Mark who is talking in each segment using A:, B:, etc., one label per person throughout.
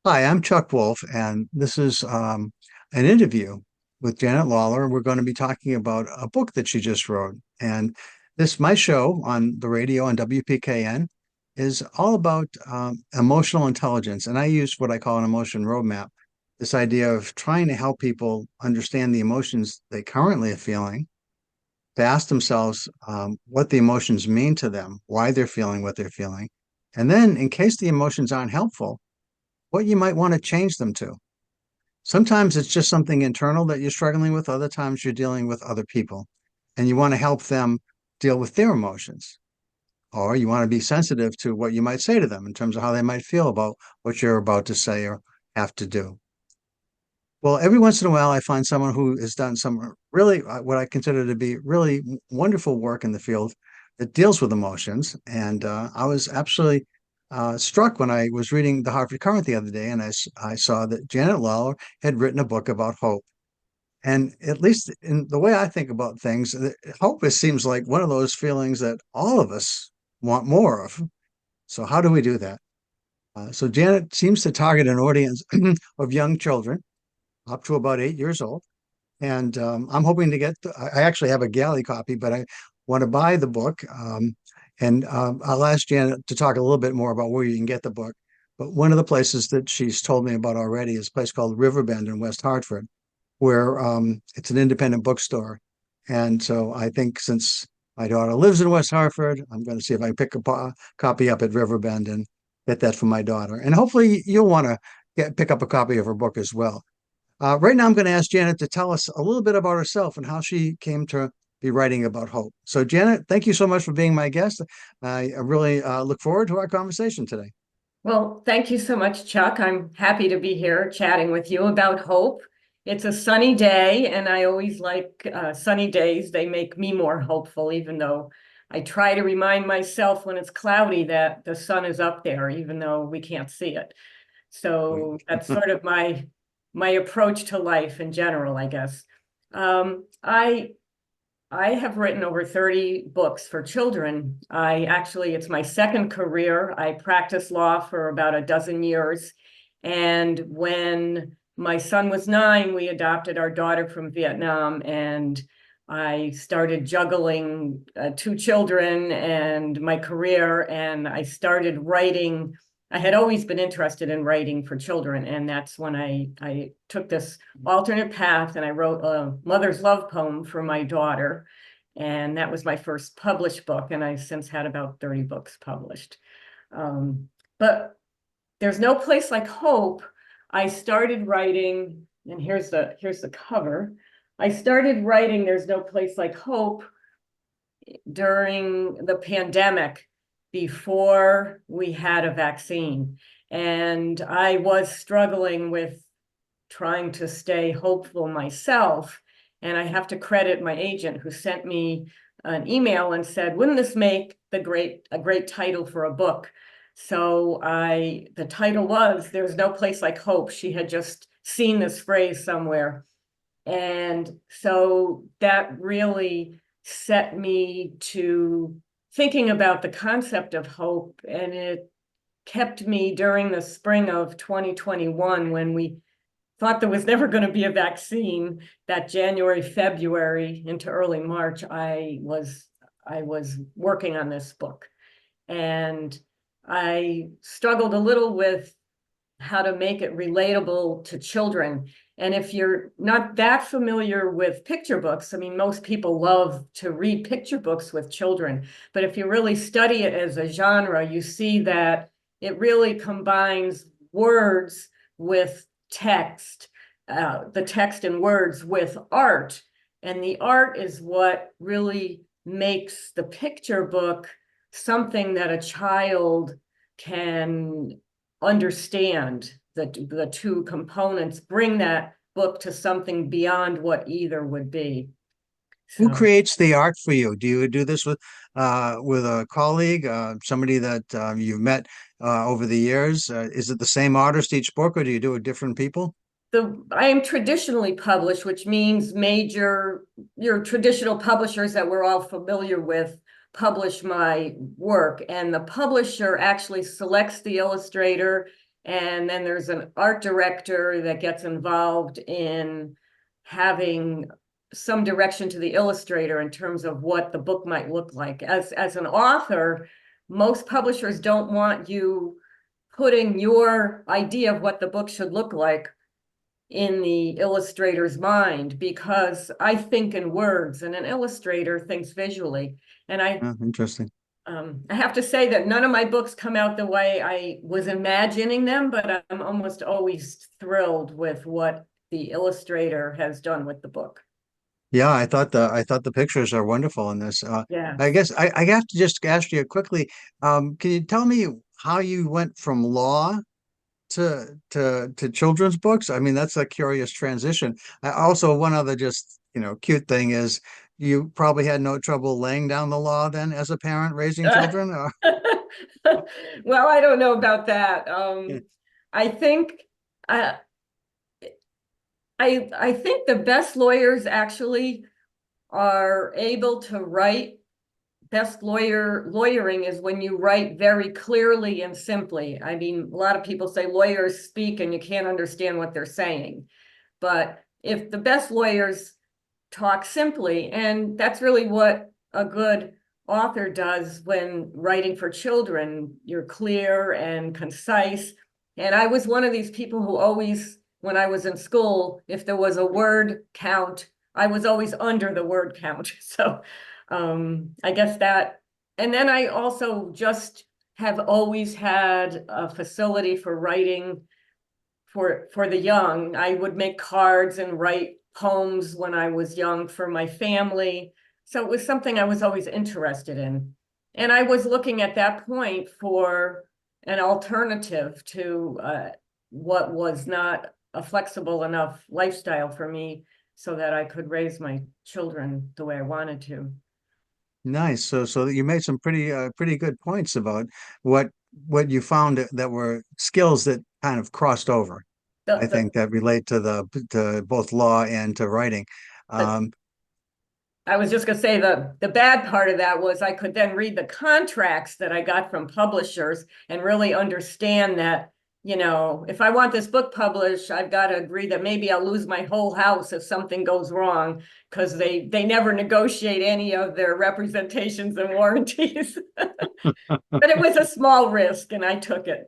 A: Hi, I'm Chuck Wolfe, and this is an interview with Janet Lawler. We're going to be talking about a book that she just wrote. And my show on the radio on WPKN is all about emotional intelligence. And I use what I call an emotion roadmap, this idea of trying to help people understand the emotions they currently are feeling, to ask themselves what the emotions mean to them, why they're feeling what they're feeling. And then, in case the emotions aren't helpful, what you might want to change them to. Sometimes it's just something internal that you're struggling with. Other times you're dealing with other people and you want to help them deal with their emotions. Or you want to be sensitive to what you might say to them in terms of how they might feel about what you're about to say or have to do. Well, every once in a while, I find someone who has done some really what I consider to be really wonderful work in the field that deals with emotions. And I was absolutely struck when I was reading the Hartford Courant the other day, and I saw that Janet Lawler had written a book about hope. And at least in the way I think about things, hope seems like one of those feelings that all of us want more of. So how do we do that? So Janet seems to target an audience of young children up to about 8 years old. And I'm hoping to I actually have a galley copy, but I want to buy the book. And I'll ask Janet to talk a little bit more about where you can get the book. But one of the places that she's told me about already is a place called Riverbend in West Hartford, where it's an independent bookstore. And so I think since my daughter lives in West Hartford, I'm going to see if I can pick a copy up at Riverbend and get that for my daughter. And hopefully you'll want to pick up a copy of her book as well. Right now, I'm going to ask Janet to tell us a little bit about herself and how she came to be writing about hope. So, Janet, thank you so much for being my guest. I really look forward to our conversation today.
B: Well, thank you so much, Chuck. I'm happy to be here chatting with you about hope. It's a sunny day, and I always like sunny days. They make me more hopeful, even though I try to remind myself when it's cloudy that the sun is up there, even though we can't see it. So that's sort of my approach to life in general, I guess. I have written over 30 books for children. It's my second career. I practiced law for about a dozen years. And when my son was 9, we adopted our daughter from Vietnam, and I started juggling two children and my career, and I started writing. I had always been interested in writing for children, and that's when I took this alternate path and I wrote a mother's love poem for my daughter. And that was my first published book, and I've since had about 30 books published. But there's no place like hope. I started writing, and here's the cover. I started writing There's No Place Like Hope during the pandemic, before we had a vaccine. And I was struggling with trying to stay hopeful myself. And I have to credit my agent, who sent me an email and said, wouldn't this make a great title for a book? So the title was There's No Place Like Hope. She had just seen this phrase somewhere. And so that really set me to thinking about the concept of hope. And it kept me during the spring of 2021, when we thought there was never going to be a vaccine. That January, February into early March, I was working on this book. And I struggled a little with how to make it relatable to children. And if you're not that familiar with picture books, I mean, most people love to read picture books with children. But if you really study it as a genre, you see that it really combines words with text, the text and words with art. And the art is what really makes the picture book something that a child can understand. The two components bring that book to something beyond what either would be.
A: Who
B: So
A: creates the art for you? Do you do this with a colleague, somebody that you've met over the years? Is it the same artist each book, or do you do it different people?
B: I am traditionally published, which means your traditional publishers that we're all familiar with publish my work, and the publisher actually selects the illustrator And then there's an art director that gets involved in having some direction to the illustrator in terms of what the book might look like. As an author, most publishers don't want you putting your idea of what the book should look like in the illustrator's mind, because I think in words and an illustrator thinks visually. And
A: Interesting.
B: I have to say that none of my books come out the way I was imagining them, but I'm almost always thrilled with what the illustrator has done with the book.
A: Yeah, I thought the pictures are wonderful in this. I
B: Yes.
A: guess I have to just ask you quickly. Can you tell me how you went from law to children's books? I mean, that's a curious transition. Also, one other just cute thing is you probably had no trouble laying down the law then as a parent raising children.
B: Well, I don't know about that.
A: Yeah.
B: I think I I think the best lawyers actually are able to write. Best lawyering is when you write very clearly and simply. I mean, a lot of people say lawyers speak and you can't understand what they're saying. But if the best lawyers talk simply, and that's really what a good author does when writing for children, you're clear and concise. And I was one of these people who always, when I was in school, if there was a word count, I was always under the word count. So I guess that, and then I also just have always had a facility for writing for the young. I would make cards and write poems when I was young for my family. So it was something I was always interested in. And I was looking at that point for an alternative to what was not a flexible enough lifestyle for me so that I could raise my children the way I wanted to.
A: Nice. So you made some pretty good points about what what you found that were skills that kind of crossed over. I
B: The,
A: think that relate to the to both law and to writing.
B: the,
A: Um,
B: I was just gonna say the bad part of that was I could then read the contracts that I got from publishers and really understand that, if I want this book published, I've got to agree that maybe I'll lose my whole house if something goes wrong, because they never negotiate any of their representations and warranties. But it was a small risk and I took it.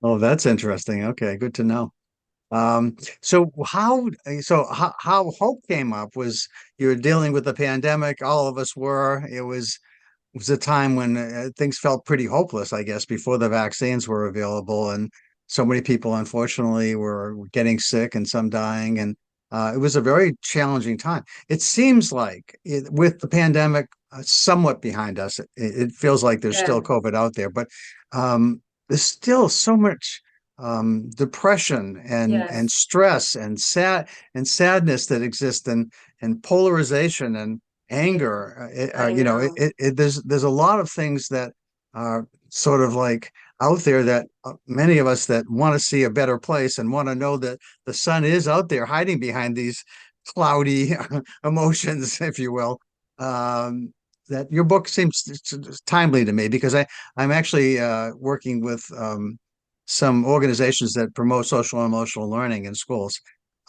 A: oh, that's interesting. Okay, good to know. So how hope came up was you were dealing with the pandemic. All of us were. It was a time when things felt pretty hopeless, I guess, before the vaccines were available, and so many people, unfortunately, were getting sick and some dying, and it was a very challenging time. It seems like with the pandemic somewhat behind us, it feels like there's still
B: Yeah.
A: COVID out there, but there's still so much depression and
B: Yes,
A: stress and sadness that exist and polarization and
B: yeah,
A: anger.
B: I know.
A: There's a lot of things that are sort of like out there that many of us that want to see a better place and want to know that the sun is out there hiding behind these cloudy emotions, if you will. Um, that your book seems timely to me because I'm actually working with some organizations that promote social and emotional learning in schools.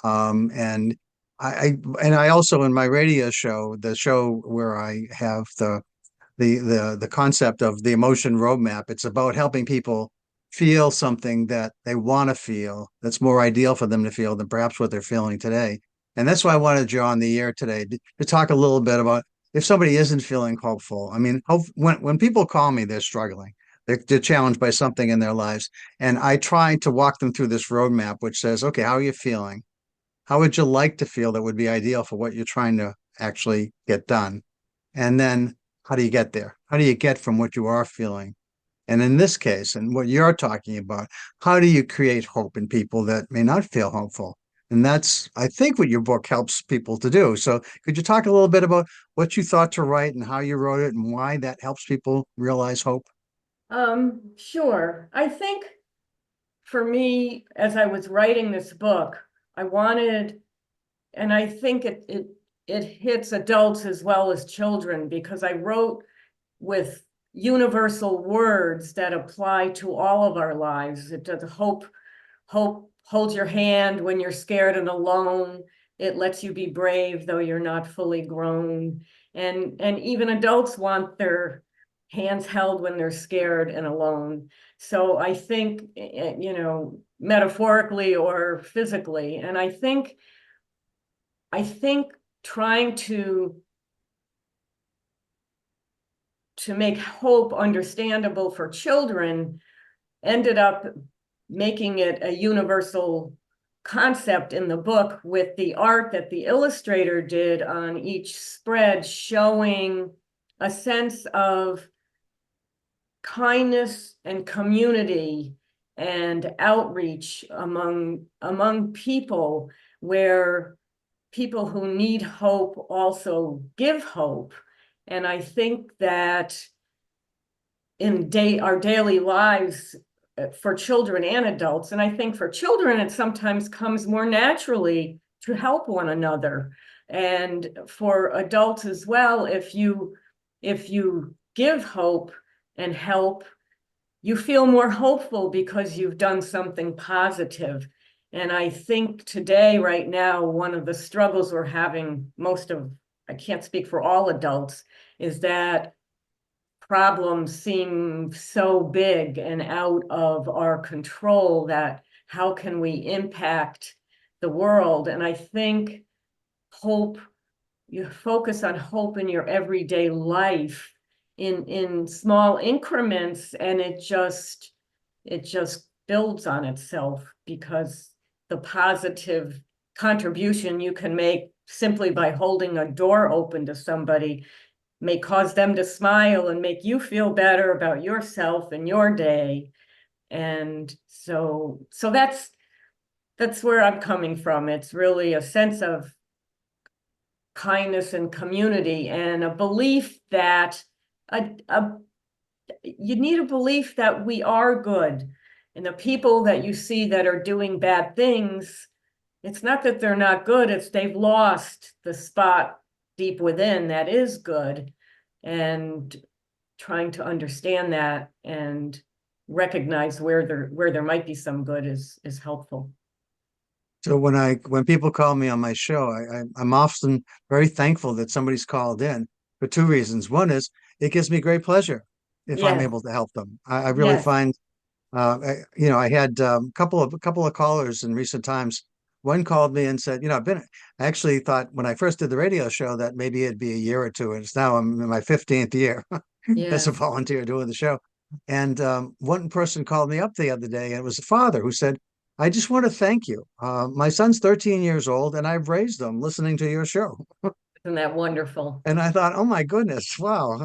A: And I also in my radio show, the show where I have the concept of the emotion roadmap, it's about helping people feel something that they want to feel that's more ideal for them to feel than perhaps what they're feeling today. And that's why I wanted you on the air today to talk a little bit about if somebody isn't feeling hopeful. I mean, when people call me, they're struggling. They're challenged by something in their lives. And I try to walk them through this roadmap, which says, okay, how are you feeling? How would you like to feel that would be ideal for what you're trying to actually get done? And then how do you get there? How do you get from what you are feeling? And in this case, and what you're talking about, how do you create hope in people that may not feel hopeful? And that's, I think, what your book helps people to do. So could you talk a little bit about what you thought to write and how you wrote it and why that helps people realize hope?
B: Sure. I think for me, as I was writing this book, I wanted, and I think it hits adults as well as children, because I wrote with universal words that apply to all of our lives. It does hope holds your hand when you're scared and alone. It lets you be brave though you're not fully grown. And even adults want their hands held when they're scared and alone. So I think, metaphorically or physically, and I think trying to make hope understandable for children ended up making it a universal concept in the book, with the art that the illustrator did on each spread showing a sense of kindness and community and outreach among people, where people who need hope also give hope. And I think that in our daily lives, for children and adults, and I think for children it sometimes comes more naturally to help one another, and for adults as well, if you give hope and help, you feel more hopeful because you've done something positive. And I think today, right now, one of the struggles we're having, I can't speak for all adults, is that problems seem so big and out of our control, that how can we impact the world? And I think hope, you focus on hope in your everyday life in small increments, and it just builds on itself, because the positive contribution you can make simply by holding a door open to somebody may cause them to smile and make you feel better about yourself and your day. And so that's where I'm coming from. It's really a sense of kindness and community, and a belief that you need a belief that we are good, and the people that you see that are doing bad things, it's not that they're not good, it's they've lost the spot deep within that is good. And trying to understand that and recognize where there might be some good is helpful.
A: So when people call me on my show, I'm often very thankful that somebody's called in for two reasons. One is it gives me great pleasure if I'm
B: Yes,
A: able to help them. I really
B: yes,
A: find I had a couple of callers in recent times. One called me and said, I actually thought when I first did the radio show that maybe it'd be a year or two, and it's now I'm in my 15th year as a
B: yes.
A: volunteer doing the show. And one person called me up the other day, and it was a father who said, I just want to thank you. My son's 13 years old, and I've raised him listening to your show.
B: Isn't that wonderful?
A: And I thought, oh my goodness, wow.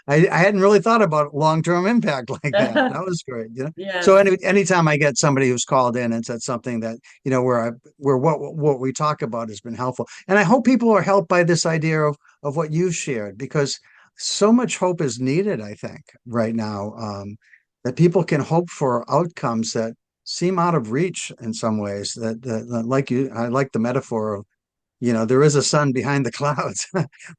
A: I hadn't really thought about long-term impact like that. That was great. So
B: Yes,
A: anytime I get somebody who's called in and said something that, where what we talk about has been helpful. And I hope people are helped by this idea of what you've shared, because so much hope is needed, I think, right now, that people can hope for outcomes that seem out of reach in some ways. That I like the metaphor of there is a sun behind the clouds.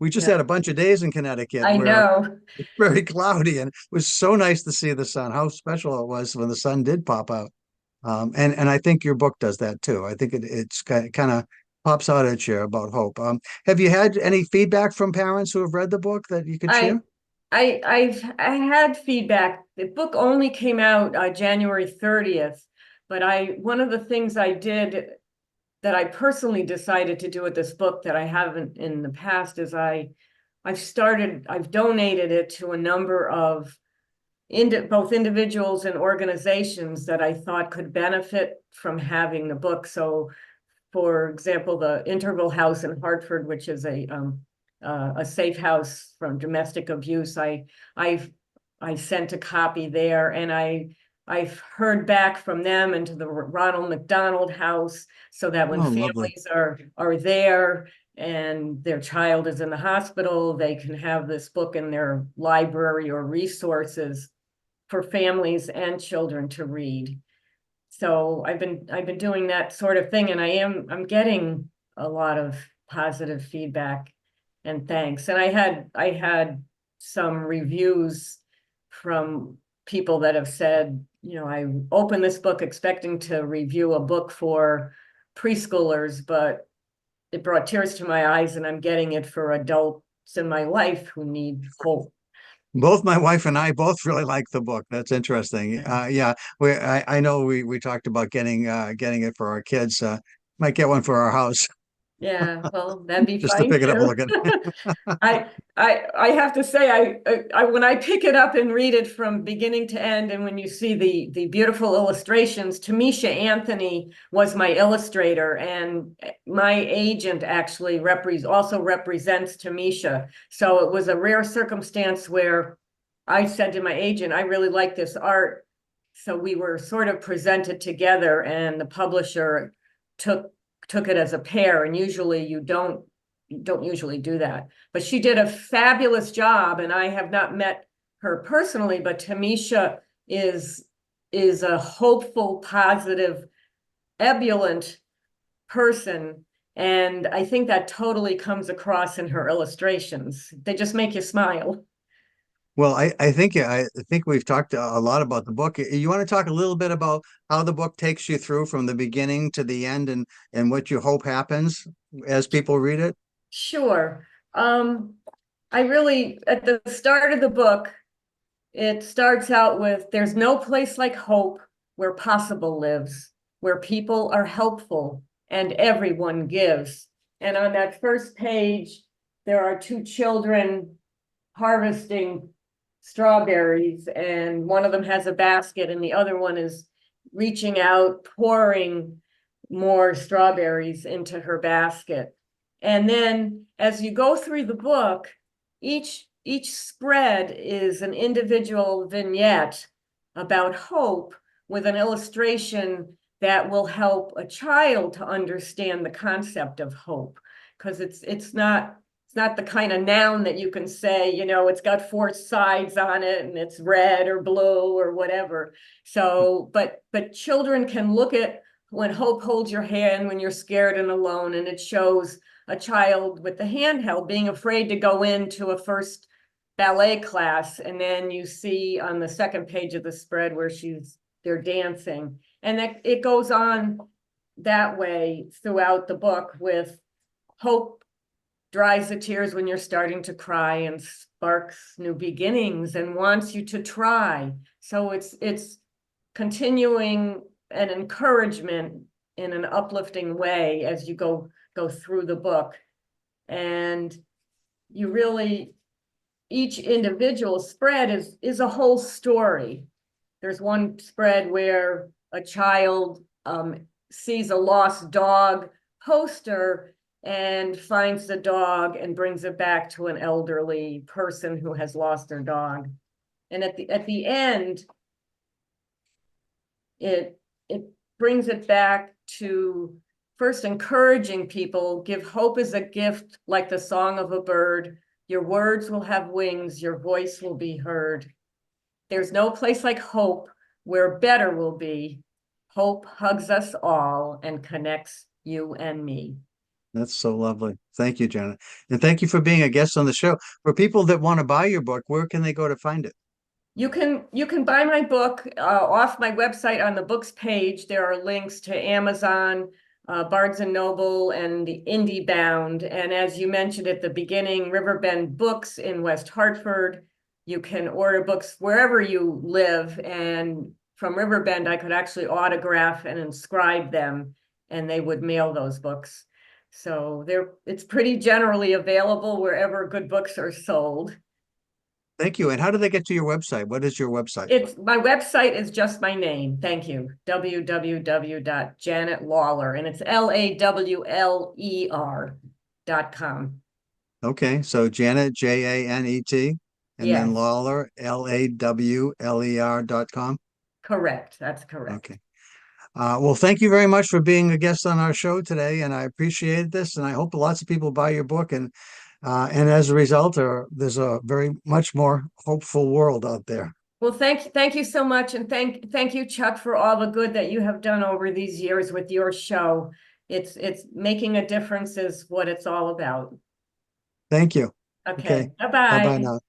A: We just
B: yeah,
A: had a bunch of days in Connecticut
B: I
A: where
B: know.
A: it's very cloudy, and it was so nice to see the sun. How special it was when the sun did pop out. And I think your book does that too. I think it's kind of pops out at you about hope. Have you had any feedback from parents who have read the book that you could
B: I
A: share?
B: I had feedback. The book only came out January 30th, but I one of the things I did that I personally decided to do with this book that I haven't in the past is I've donated it to a number of both individuals and organizations that I thought could benefit from having the book. So, for example, the Interval House in Hartford, which is a safe house from domestic abuse. I've I sent a copy there, and I've heard back from them, and to the Ronald McDonald House, so that when
A: Oh, lovely.
B: families are there and their child is in the hospital, they can have this book in their library or resources for families and children to read. So I've been doing that sort of thing, and I'm getting a lot of positive feedback and thanks. And I had some reviews from people that have said, I opened this book expecting to review a book for preschoolers, but it brought tears to my eyes, and I'm getting it for adults in my life who need hope.
A: Both my wife and I both really like the book. That's interesting. Yeah, I know we talked about getting it for our kids. Might get one for our house
B: Yeah, well, that'd be
A: just to
B: fine
A: pick it up and
B: too.
A: look at.
B: I have to say, I when I pick it up and read it from beginning to end, and when you see the beautiful illustrations, Tamisha Anthony was my illustrator, and my agent actually also represents Tamisha. So it was a rare circumstance where I said to my agent, I really like this art. So we were sort of presented together, and the publisher took took it as a pair, and usually you don't usually do that. But she did a fabulous job, and I have not met her personally, but Tamisha is is a hopeful, positive, ebullient person. And I think that totally comes across in her illustrations. They just make you smile.
A: Well, I think we've talked a lot about the book. You want to talk a little bit about how the book takes you through from the beginning to the end, and what you hope happens as people read it?
B: Sure. Um, I really, at the start of the book, it starts out with, there's no place like hope where possible lives, where people are helpful and everyone gives. And on that first page, there are two children harvesting strawberries, and one of them has a basket and the other one is reaching out, pouring more strawberries into her basket. And then as you go through the book, each spread is an individual vignette about hope with an illustration that will help a child to understand the concept of hope, because it's not the kind of noun that you can say, it's got four sides on it and it's red or blue or whatever. So, but children can look at when hope holds your hand when you're scared and alone, and it shows a child with the handheld being afraid to go into a first ballet class, and then you see on the second page of the spread where they're dancing, and that it goes on that way throughout the book, with hope dries the tears when you're starting to cry and sparks new beginnings and wants you to try. So it's continuing an encouragement in an uplifting way as you go through the book. And you really, each individual spread is a whole story. There's one spread where a child sees a lost dog poster and finds the dog and brings it back to an elderly person who has lost their dog. And at the end, it brings it back to first encouraging people, give hope as a gift, like the song of a bird. Your words will have wings, your voice will be heard. There's no place like hope where better will be. Hope hugs us all and connects you and me.
A: That's so lovely. Thank you, Janet. And thank you for being a guest on the show. For people that want to buy your book, where can they go to find it?
B: You can buy my book off my website. On the books page, there are links to Amazon, Barnes and Noble, and the IndieBound. And as you mentioned at the beginning, Riverbend Books in West Hartford. You can order books wherever you live. And from Riverbend, I could actually autograph and inscribe them, and they would mail those books. So it's pretty generally available wherever good books are sold.
A: Thank you. And how do they get to your website? What is your website?
B: It's my website is just my name. Thank you. www.janetlawler, and it's LAWLER.com.
A: Okay, so Janet, Janet, and then
B: Yes,
A: Lawler, LAWLER.com.
B: correct. That's correct.
A: Okay. Well, thank you very much for being a guest on our show today, and I appreciate this, and I hope lots of people buy your book, and as a result, there's a very much more hopeful world out there.
B: Well, thank you so much, and thank you, Chuck, for all the good that you have done over these years with your show. It's making a difference is what it's all about.
A: Thank you.
B: Okay,
A: Okay. Bye bye
B: bye-bye.
A: now.